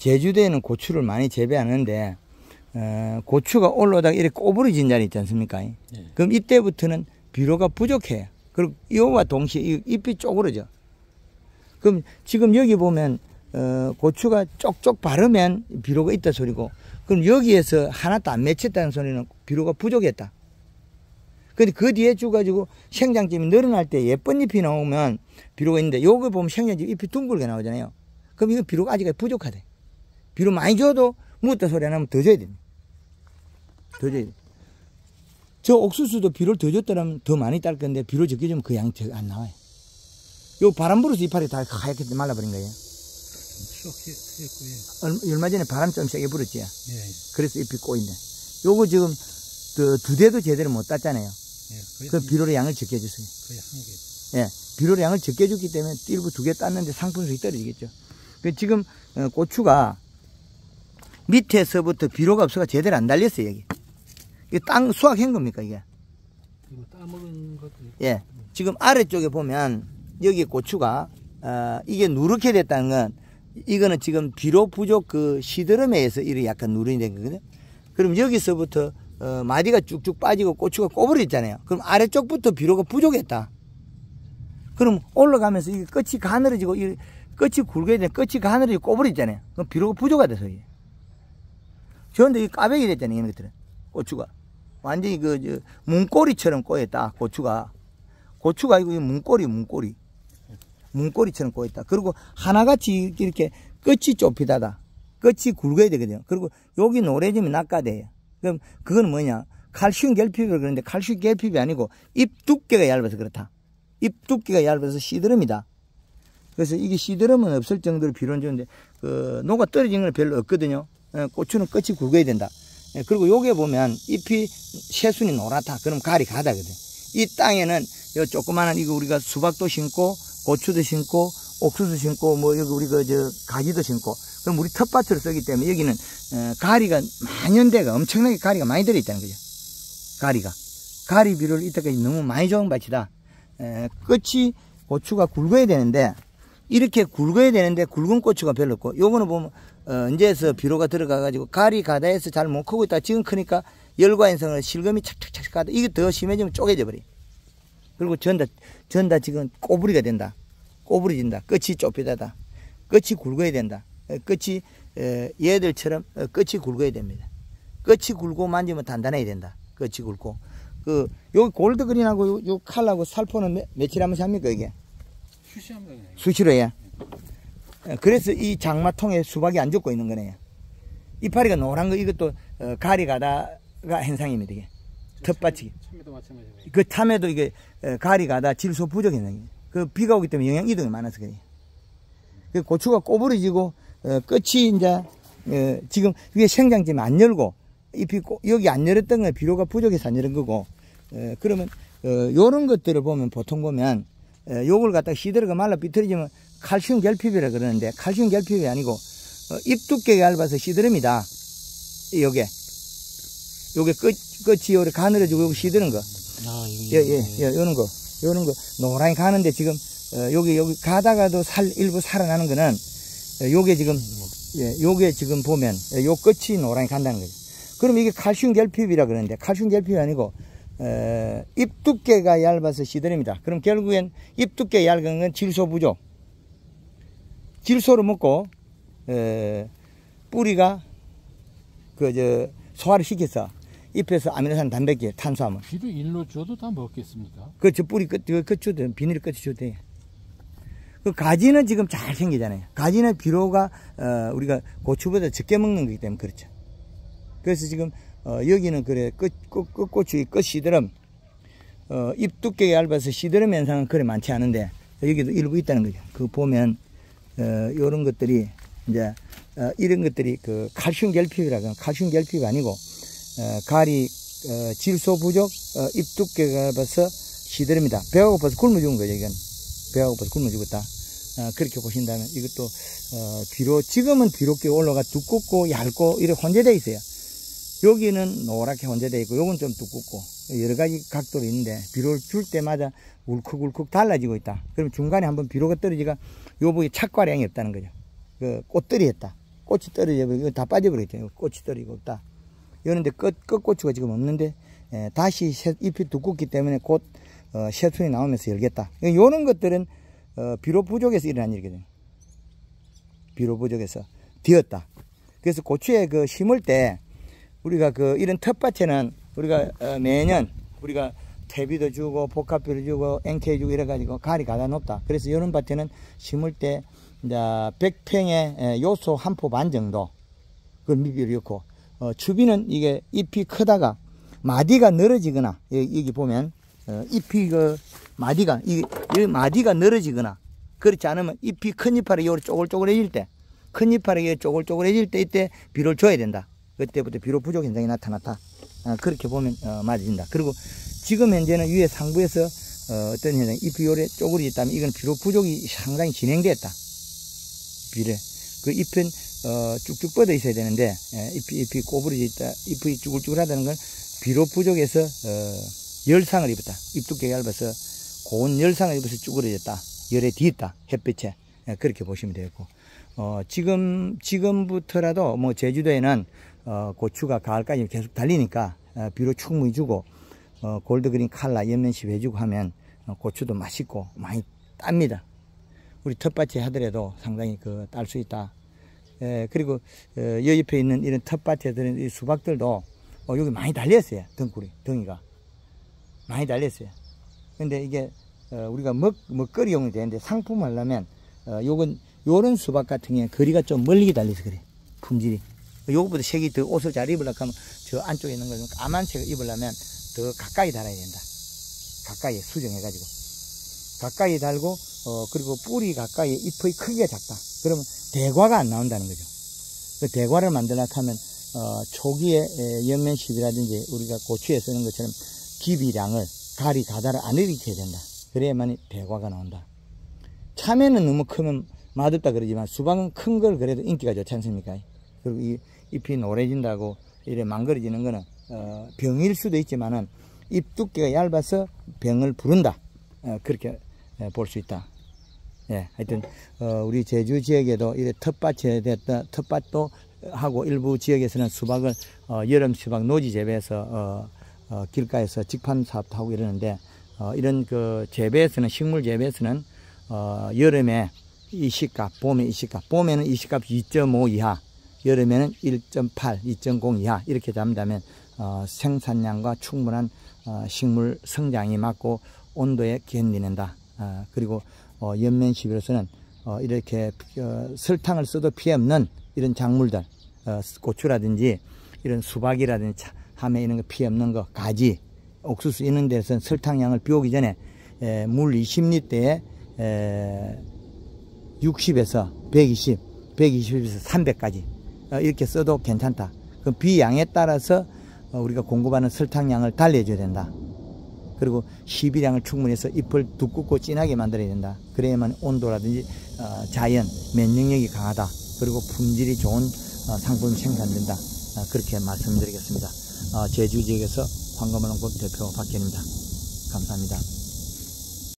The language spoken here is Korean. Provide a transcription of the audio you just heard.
제주도에는 고추를 많이 재배하는데 고추가 올라오다가 이렇게 꼬부러진 자리 있지 않습니까? 네. 그럼 이때부터는 비료가 부족해요. 그리고 이와 동시에 잎이 쪼그러져. 그럼 지금 여기 보면 고추가 쪽쪽 바르면 비료가 있다 소리고, 그럼 여기에서 하나도 안 맺혔다는 소리는 비료가 부족했다. 근데 그 뒤에 쭉 가지고 생장점이 늘어날 때 예쁜 잎이 나오면 비료가 있는데, 요거 보면 생장점 잎이 둥글게 나오잖아요. 그럼 이거 비료가 아직 부족하대. 비료 많이 줘도 묻었다 소리 안 하면 더 줘야 됩니다. 더 줘야 돼. 저 옥수수도 비료를 더 줬더라면 더 많이 딸 건데, 비료 적게 주면 그 양이 안 나와요. 요 바람 불어서 이파리 다 하얗게 말라버린 거예요. 얼마 전에 바람 좀 세게 불었지. 예. 그래서 잎이 꼬이네. 요거 지금 두 대도 제대로 못 땄잖아요. 예, 그 비료의 양을 적게 해주세요. 거의 한 개. 예, 비료의 양을 적게 줬기 때문에 일부 두 개 땄는데 상품성이 떨어지겠죠. 지금 고추가 밑에서부터 비료가 없어가 제대로 안 달렸어요. 여기. 이게 땅 수확한 겁니까 이게? 이거 따먹은 것도 있고. 예. 지금 아래쪽에 보면 여기 고추가 이게 누렇게 됐다는 건, 이거는 지금 비료 부족 그 시드름에 의해서 이렇게 약간 누런이 된 거거든요. 그럼 여기서부터 마디가 쭉쭉 빠지고 고추가 꼬부러졌잖아요. 그럼 아래쪽부터 비료가 부족했다. 그럼 올라가면서 이게 끝이 가늘어지고 이 끝이 굵게 된 끝이 가늘어지고 꼬부러졌잖아요. 그럼 비료가 부족하다 소리예요. 그런데 이 까백이 됐잖아요. 이런 것들은 고추가 완전히 문고리처럼 꼬였다. 고추가 이거 문고리처럼 꼬였다. 그리고 하나같이 이렇게 끝이 좁히다다. 끝이 굵어야 되거든요. 그리고 여기 노래지면 낚아대요. 그럼 그건 뭐냐? 칼슘 결핍이라고 그러는데, 칼슘 결핍이 아니고 잎 두께가 얇아서 그렇다. 잎 두께가 얇아서 시드름이다. 그래서 이게 시드름은 없을 정도로 비료는 주는데, 녹아 떨어지는 건 별로 없거든요. 고추는 끝이 굵어야 된다. 그리고 요게 보면 잎이 새순이 노랗다. 그럼 가리 가다거든. 이 땅에는 요 조그마한 이거 우리가 수박도 심고 고추도 심고 옥수수 심고 뭐 여기 우리 가지도 심고, 그럼 우리 텃밭으로 쓰기 때문에 여기는 가리가 만연대가 엄청나게 가리가 많이 들어있다는 거죠. 가리 비료를 이때까지 너무 많이 좋은 밭이다. 끝이 고추가 굵어야 되는데, 이렇게 굵어야 되는데 굵은 고추가 별로 없고, 요거는 보면 언제에서 비료가 들어가가지고 가리 가다에서 잘 못 크고 있다. 지금 크니까 열과 인성을 실금이 착착착 가다. 이게 더 심해지면 쪼개져 버려. 그리고 전다 지금 꼬부리가 된다. 꼬부러진다. 끝이 좁히다다. 끝이 굵어야 된다. 끝이 얘들처럼 끝이 굵어야 됩니다. 끝이 굵고 만지면 단단해야 된다. 끝이 굵고. 요 골드그린하고 요 칼하고 살포는 며칠 하면서 합니까 이게? 수시로 해. 그래서 이 장마통에 수박이 안 죽고 있는 거네요. 이파리가 노란 거 이것도 가리 가다가 현상입니다. 이게 텃밭이. 참외도 마찬가지예요. 그 참외도 이게 가리 가다 질소 부족 현상이에요. 그 비가 오기 때문에 영양 이동이 많아서 그래요. 그 고추가 꼬부러지고 끝이 이제 지금 위에 생장점이 안 열고 잎이 여기 안 열었던 건 비료가 부족해서 안 열은 거고, 그러면 요런 것들을 보면 보통 보면 요걸 갖다가 시들어가 말라 비틀어지면 칼슘 결핍이라 그러는데, 칼슘 결핍이 아니고 잎 두께가 얇아서 시드름이다. 요게 끝이 요렇게 가늘어지고 여기 시드는 거. 요런 거 노란이 가는데 지금 여기 가다가도 일부 살아나는 거는 요게 지금 보면 요 끝이 노란이 간다는 거죠. 그럼 이게 칼슘 결핍이라 그러는데, 칼슘 결핍이 아니고 잎 두께가 얇아서 시드름이다. 그럼 결국엔 잎 두께 얇은 건 질소 부족. 질소를 먹고 뿌리가 소화를 시켜서 잎에서 아미노산, 단백질, 탄수화물. 비료 일로 줘도 다 먹겠습니까? 그렇죠. 뿌리 끝 줘도, 비닐 끝이 줘도 돼. 그 가지는 지금 잘 생기잖아요. 가지는 비료가 우리가 고추보다 적게 먹는 거기 때문에 그렇죠. 그래서 지금 여기는 그래 끝고추의 끝 시드름, 잎 두께가 얇아서 시드름 현상은 그래 많지 않은데 여기도 일부 있다는 거죠. 그 보면 요런 것들이 이제 이런 것들이 그 칼슘 결핍이라고, 칼슘 결핍이 아니고 가리 질소 부족, 잎 두께가 얇아서 시드름이다. 배가 고파서 굶어 죽은 거죠. 이건 배가 고파서 굶어 죽었다. 그렇게 보신다면 이것도 비료, 지금은 비료께 올라가 두껍고 얇고 이렇게 혼재되어 있어요. 여기는 노랗게 혼재되어 있고 요건 좀 두껍고 여러 가지 각도로 있는데, 비료를 줄 때마다 울컥울컥 달라지고 있다. 그럼 중간에 한번 비료가 떨어지가 요 부위에 착과량이 없다는 거죠. 그 꽃들이 했다. 꽃이 떨어져 버리고 다 빠져버리겠죠. 꽃이 떨어지고 없다. 이런데 끝고추가 지금 없는데 다시 잎이 두껍기 때문에 곧 새순이 나오면서 열겠다. 이런 것들은 비료 부족에서 일어난 일이거든요. 비료 부족에서 되었다. 그래서 고추에 그 심을 때 우리가 그 이런 텃밭에는 우리가 매년 우리가 퇴비도 주고 복합비도 주고 NK 주고 이래가지고 가리 가다 높다. 그래서 이런 밭에는 심을 때 이제 100평에 요소 한 포 반 정도 그걸 미비를 넣고 추비는 이게 잎이 크다가 마디가 늘어지거나 여기 보면 잎이 그 마디가 이 마디가 늘어지거나 그렇지 않으면 잎이 큰 잎알이 요리 쪼글쪼글해질 때 큰 잎알이 쪼글쪼글해질 때 이때 비료를 줘야 된다. 그때부터 비료 부족 현상이 나타났다. 그렇게 보면 맞아진다. 그리고 지금 현재는 위에 상부에서 어떤 현상 잎이 요래 쪼그리졌다면 이건 비료 부족이 상당히 진행됐다. 비료 그 잎은 쭉쭉 뻗어 있어야 되는데 잎이 꼬부러져 있다. 잎이 쭈글쭈글하다는 건 비료 부족에서 열상을 입었다. 잎 두께가 얇아서 고온 열상을 입어서 쭈그러졌다. 열에 뒤있다. 햇빛에 그렇게 보시면 되겠고 지금부터라도 뭐 제주도에는 고추가 가을까지 계속 달리니까 비료 충분히 주고 골드그린 칼라 연면시 해주고 하면 고추도 맛있고 많이 땁니다. 우리 텃밭에 하더라도 상당히 딸 수 있다. 그리고 여 옆에 있는 이런 텃밭에 들은 이 수박들도 여기 많이 달렸어요. 덩이가 많이 달렸어요. 근데 이게 우리가 먹거리용이 되는데 상품 하려면 요런 수박 같은 경우에 거리가 좀 멀리 달려서 그래. 품질이 요거보다 색이 더 옷을 잘 입으려고 하면 저 안쪽에 있는 거 좀 까만색을 입으려면 더 가까이 달아야 된다. 가까이 수정해가지고 가까이 달고 그리고 뿌리 가까이 잎의 크기가 작다. 그러면 대과가 안 나온다는 거죠. 그 대과를 만들려고 하면 초기에 연면십이라든지 우리가 고추에 쓰는 것처럼 기비량을 가다를 안 일으켜야 된다. 그래야만 대과가 나온다. 참외는 너무 크면 맛없다 그러지만 수박은 큰 걸 그래도 인기가 좋지 않습니까? 그리고 이 잎이 노래진다고 이래 망가져지는 거는 병일 수도 있지만은 잎 두께가 얇아서 병을 부른다. 그렇게 볼 수 있다. 예, 하여튼 우리 제주 지역에도 이래 텃밭에 됐다 텃밭도 하고 일부 지역에서는 수박을 여름 수박 노지 재배해서 길가에서 직판 사업도 하고 이러는데 이런 그 재배에서는 식물 재배에서는 여름에 이 시값, 봄에 이 시값, 봄에는 이 시값 2.5 이하, 여름에는 1.8, 2.0 이하 이렇게 잡는다면 생산량과 충분한 식물 성장이 맞고 온도에 견디는다. 그리고 연면십으로서는 이렇게 설탕을 써도 피해 없는 이런 작물들, 고추라든지 이런 수박이라든지 함에 이런 거 피해 없는 거, 가지, 옥수수 이런 데서는 설탕량을 비오기 전에 물 20리터에 60에서 120, 120에서 300까지 이렇게 써도 괜찮다. 그 비양에 따라서 우리가 공급하는 설탕량을 달래줘야 된다. 그리고 시비량을 충분히 해서 잎을 두껍고 진하게 만들어야 된다. 그래야만 온도라든지 자연, 면역력이 강하다. 그리고 품질이 좋은 상품이 생산된다. 그렇게 말씀드리겠습니다. 제주 지역에서 황금원농법 대표 박현입니다. 감사합니다.